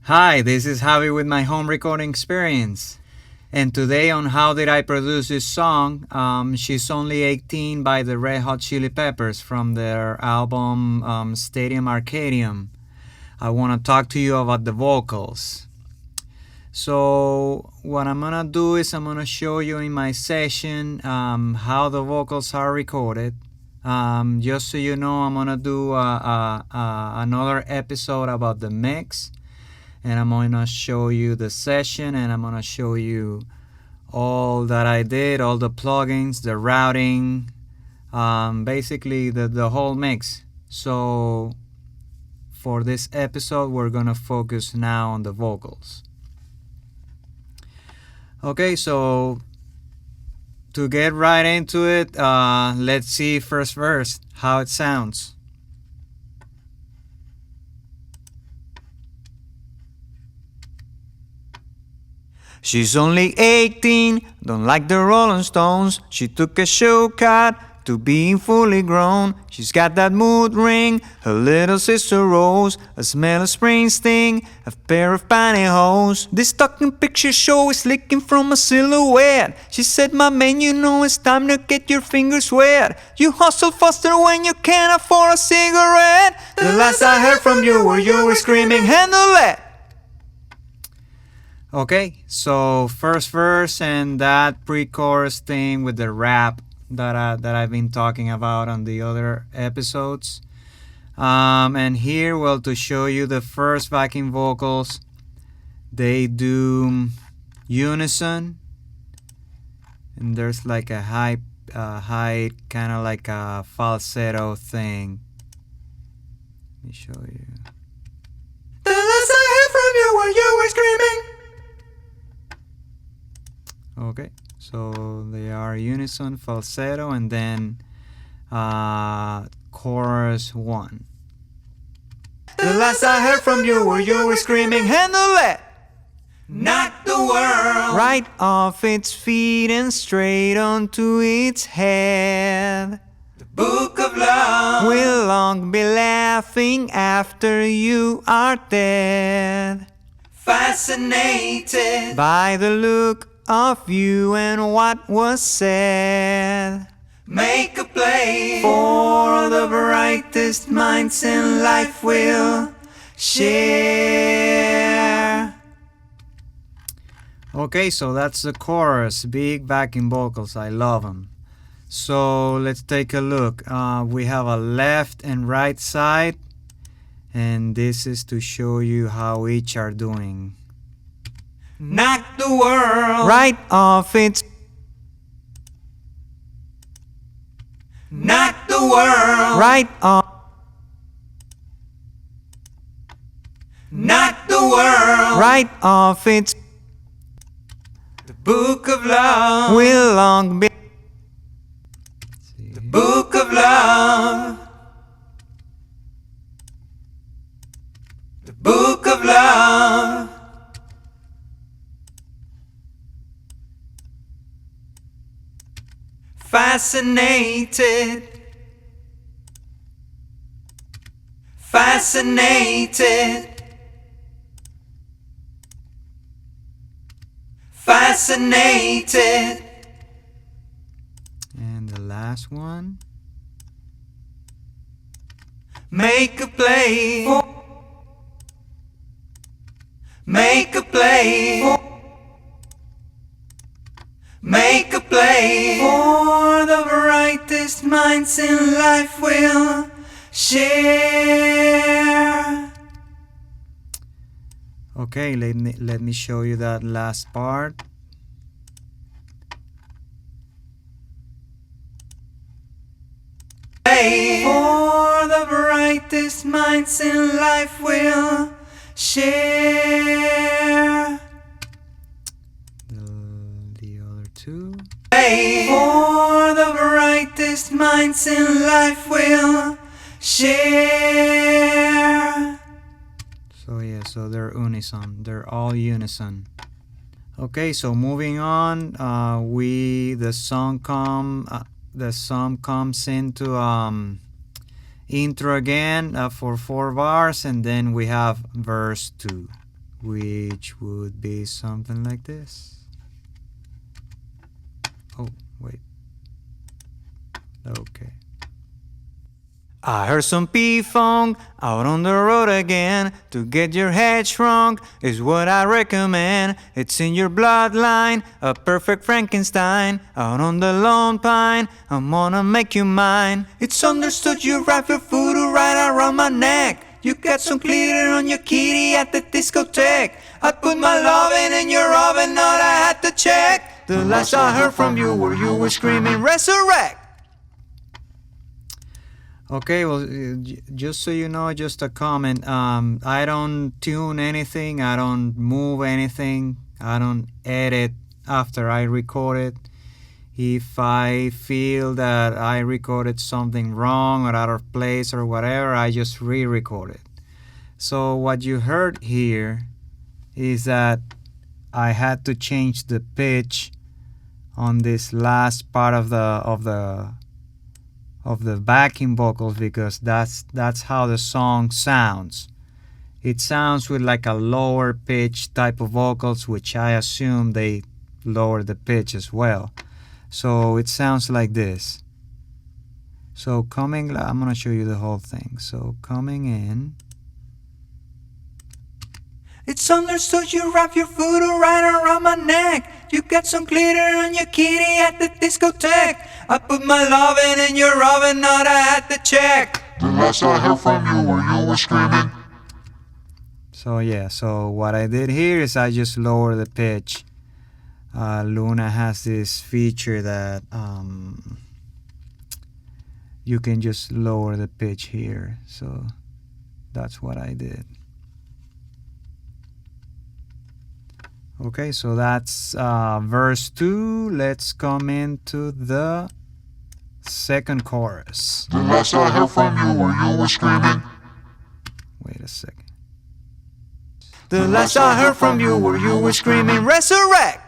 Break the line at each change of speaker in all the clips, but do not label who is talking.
Hi, this is Javi with my home recording experience. And today on How Did I Produce This Song, She's Only 18 by the Red Hot Chili Peppers from their album Stadium Arcadium. I want to talk to you about the vocals. So what I'm going to do is I'm going to show you in my session how the vocals are recorded. Just so you know, I'm going to do another episode about the mix. And I'm going to show you the session, and I'm going to show you all that I did, all the plugins, the routing, basically the whole mix. So for this episode, we're going to focus now on the vocals. Okay, so to get right into it, let's see first verse, how it sounds. She's only 18, don't like the Rolling Stones. She took a shortcut to being fully grown. She's got that mood ring, her little sister Rose, a smell of Springsteen, a pair of pantyhose. This talking picture show is leaking from a silhouette. She said, my man, you know it's time to get your fingers wet. You hustle faster when you can't afford a cigarette. The last I heard from you were screaming, handle it. Okay, so first verse and that pre-chorus thing with the rap that I've been talking about on the other episodes. And here, well, to show you the first backing vocals, they do unison, and there's like a high kind of like a falsetto thing. Let me show you. The last I heard from you were screaming. Okay, so they are unison, falsetto, and then chorus 1. The last I heard from you were screaming, handle it! Knock the world right off its feet and straight onto its head. The book of love will long be laughing after you are dead. Fascinated by the look of you and what was said. Make a play for the brightest minds in life will share. Okay, so that's the chorus. Big backing vocals, I love them. So let's take a look. We have a left and right side, and this is to show you how each are doing. Knock the world right off its. Knock the world right off. Knock the world right off its. The book of love will long be. The book of love. The book of love. Fascinated. Fascinated. Fascinated. And the last one. Make a play. Make a play. Make a play for the brightest minds in life will share. Okay, let me show you that last part. Play for the brightest minds in life will share. For the brightest minds in life will share. So yeah, so they're unison. They're all unison. Okay, so moving on, the song comes into intro again for 4 bars, and then we have verse 2. which would be something like this. Oh, wait. Okay. I heard some P-Funk out on the road again. To get your head shrunk is what I recommend. It's in your bloodline, a perfect Frankenstein. Out on the lone pine, I'm gonna make you mine. It's understood you wrap your voodoo right around my neck. You got some glitter on your kitty at the discotheque. I put my lovin' in your oven, not I had to check. The last I heard from you were you were screaming resurrect. Okay, well, just so you know, just a comment. I don't tune anything. I don't move anything. I don't edit after I record it. If I feel that I recorded something wrong or out of place or whatever, I just re-record it. So what you heard here is that I had to change the pitch on this last part of the backing vocals, because that's how the song sounds. It sounds with like a lower pitch type of vocals, which I assume they lower the pitch as well. So it sounds like this. So I'm gonna show you the whole thing. So coming in. It's understood you wrap your voodoo right around my neck. You got some glitter on your kitty at the discotheque. I put my lovin' in your oven, not I had to check.
The last I heard from you were you were screaming.
So yeah, so what I did here is I just lower the pitch. Luna has this feature that you can just lower the pitch here. So that's what I did. Okay, so that's verse 2. Let's come into the second chorus.
The last I heard from you were you were screaming.
Wait a second. The last I heard from you were you were screaming resurrect.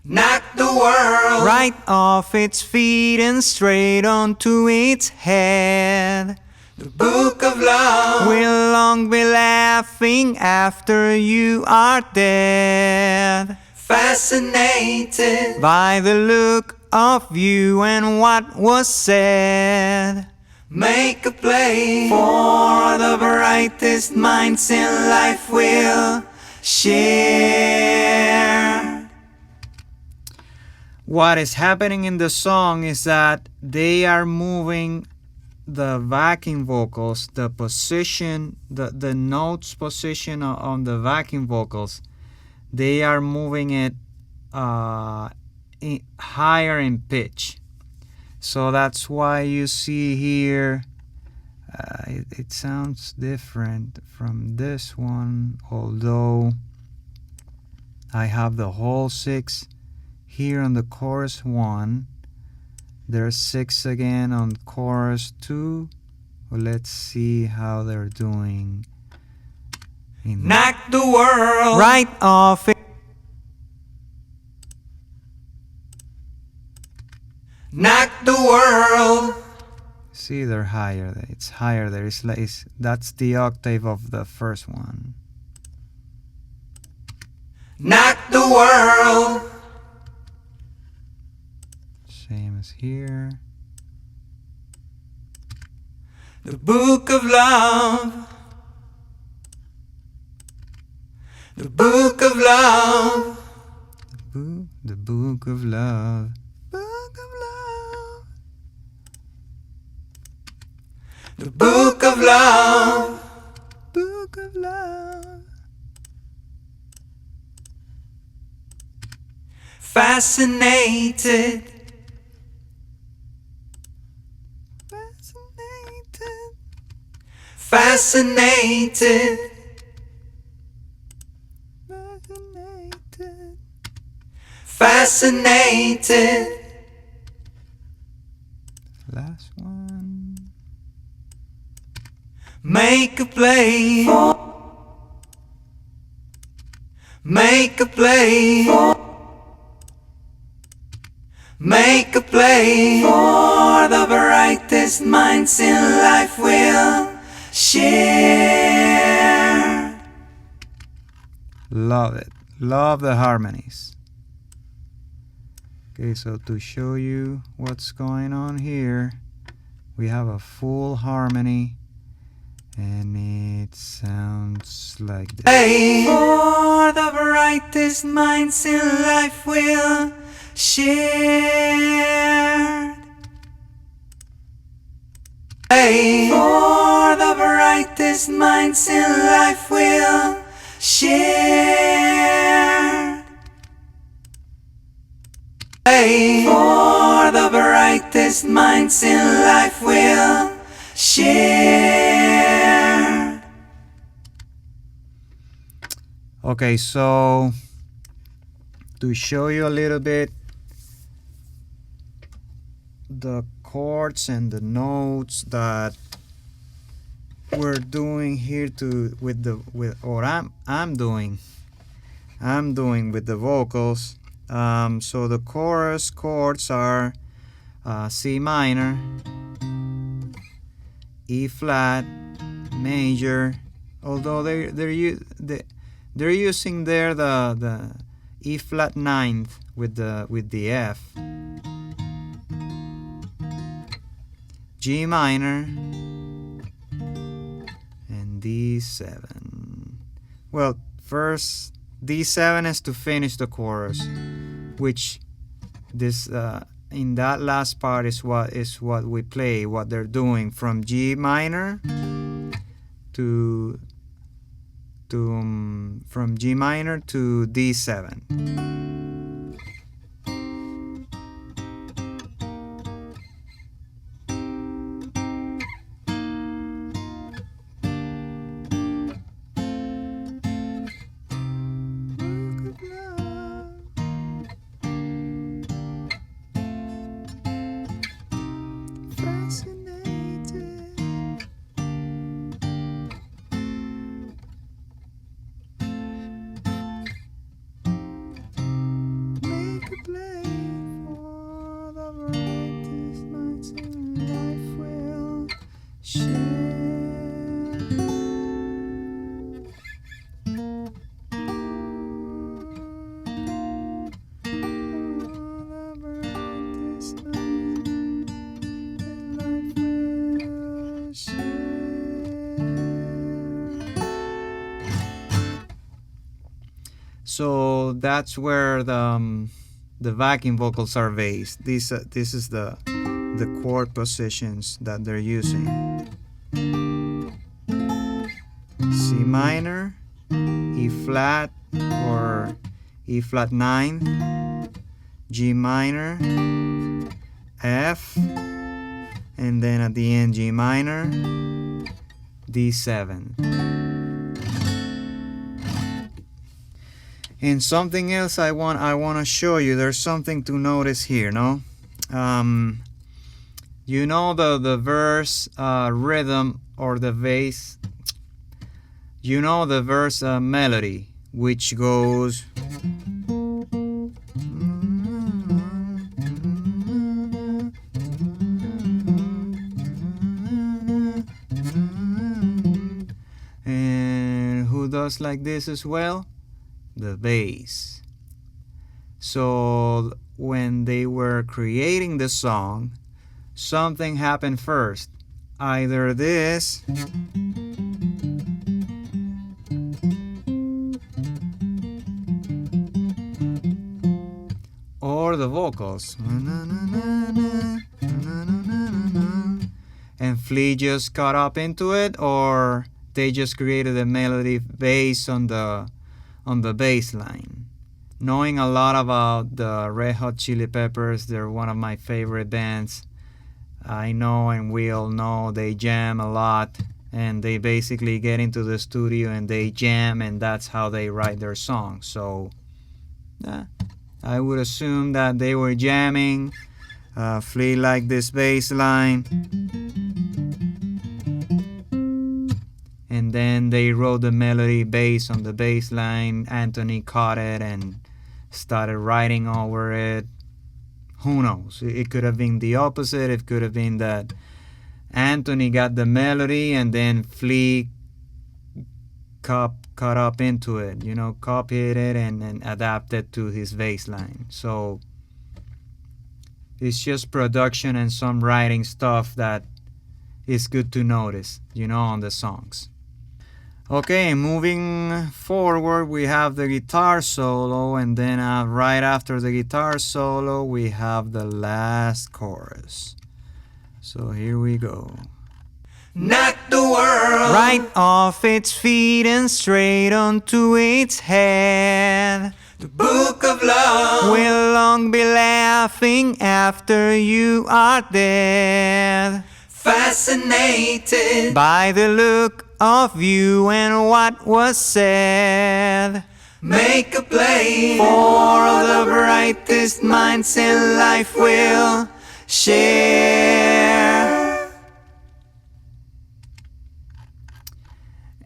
Knock the world
right off its feet and straight onto its head.
The book of love
will long be laughing after you are dead.
Fascinated
by the look of you and what was said.
Make a play
for the brightest minds in life will share. What is happening in the song is that they are moving the backing vocals, the position, the notes position on the backing vocals, they are moving it higher in pitch. So that's why you see here it sounds different from this one, although I have the whole 6 here on the chorus 1. There's 6 again on chorus 2. Well, let's see how they're doing.
Knock the world
right off it.
Knock the world.
See, they're higher. It's higher there. That's the octave of the first one.
Knock the world.
Same as here.
The book of love. The book of love.
The book of love. Book of love.
The book of love.
Book of love.
Fascinated. Fascinated. Fascinated.
Last one.
Make a play. Make a play. Make a play for the brightest minds in life will share.
Love it. Love the harmonies. Okay, so to show you what's going on here, we have a full harmony and it sounds like this.
Hey, for the brightest minds in life will share. Hey, for the brightest minds in life will share. Hey, for the brightest minds in life will share.
Okay, so to show you a little bit the chords and the notes that we're doing here with what I'm doing with the vocals. So the chorus chords are C minor, E flat, major. Although they're using there the E flat ninth with the F. G minor and D7. Well, first D7 is to finish the chorus, which this in that last part is what we play, what they're doing from G minor to from G minor to D7. So that's where the backing vocals are based. This is the chord positions that they're using. C minor, E flat or E flat 9, G minor, F, and then at the end G minor, D7. And something else I want to show you. There's something to notice here, no? You know the verse rhythm or the bass. You know the verse melody, which goes. And who does like this as well? The bass. So when they were creating the song, something happened first. Either this or the vocals. And Flea just caught up into it, or they just created a melody based on the bass line. Knowing a lot about the Red Hot Chili Peppers, they're one of my favorite bands. I know, and we all know, they jam a lot, and they basically get into the studio and they jam, and that's how they write their songs. So I would assume that they were jamming. Flea liked this bass line, and then they wrote the melody based on the bass line. Anthony caught it and started writing over it. Who knows? It could have been the opposite. It could have been that Anthony got the melody and then Flea cut up into it, copied it and adapted to his bass line. So it's just production and some writing stuff that is good to notice, on the songs. Okay, moving forward, we have the guitar solo, and then right after the guitar solo, we have the last chorus. So here we go.
Knock the world
Right off its feet and straight onto its head.
The book of love
Will long be laughing after you are dead.
Fascinated
By the look of you and what was said.
Make a play
For the brightest minds in life will share.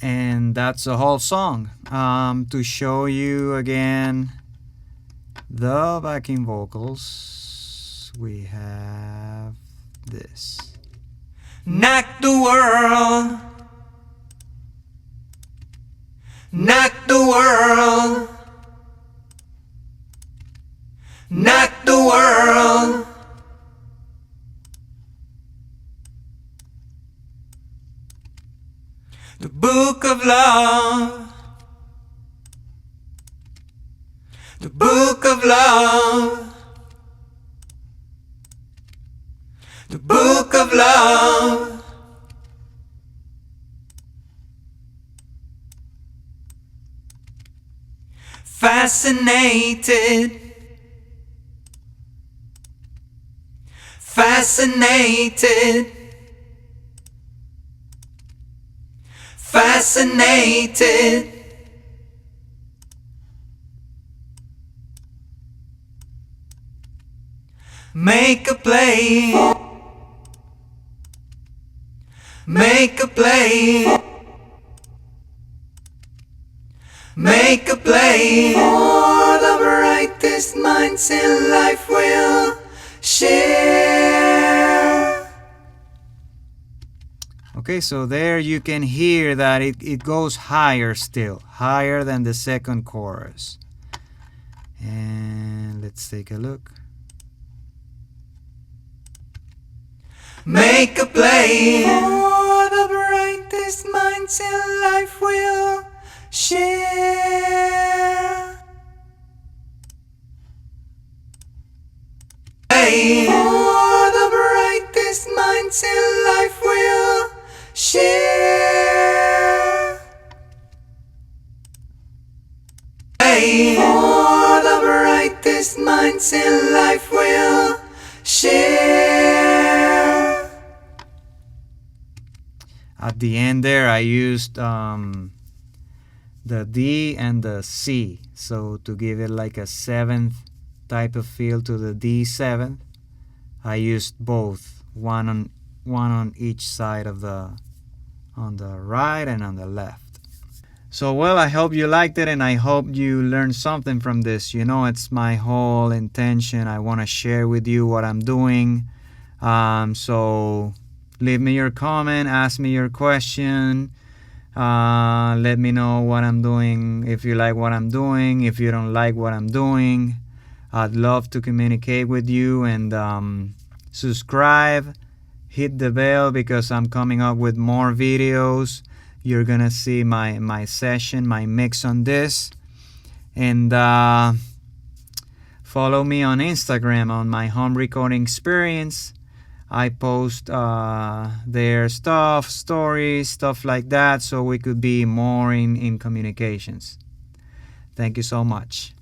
And that's the whole song. To show you again the backing vocals, we have this.
Knock the world Knock the world Knock the world The book of love The book of love The book of love Fascinated Fascinated Fascinated Make a play Make a play Make a play For the brightest minds in life will share.
Okay, so there you can hear that it goes higher still, higher than the second chorus. And let's take a look.
Make a play For the brightest minds in life will share. Play For the brightest minds in life will share. Play For the brightest minds in life will share.
At the end there, I used the D and the C, so to give it like a seventh type of feel to the D7, I used both, one on each side of on the right and on the left. So well, I hope you liked it and I hope you learned something from this. It's my whole intention. I want to share with you what I'm doing. So leave me your comment, ask me your question. Let me know what I'm doing, if you like what I'm doing, if you don't like what I'm doing. I'd love to communicate with you, and subscribe, hit the bell, because I'm coming up with more videos. You're gonna see my session, my mix on this, and follow me on Instagram on my home recording experience. I post their stuff, stories, stuff like that, so we could be more in communications. Thank you so much.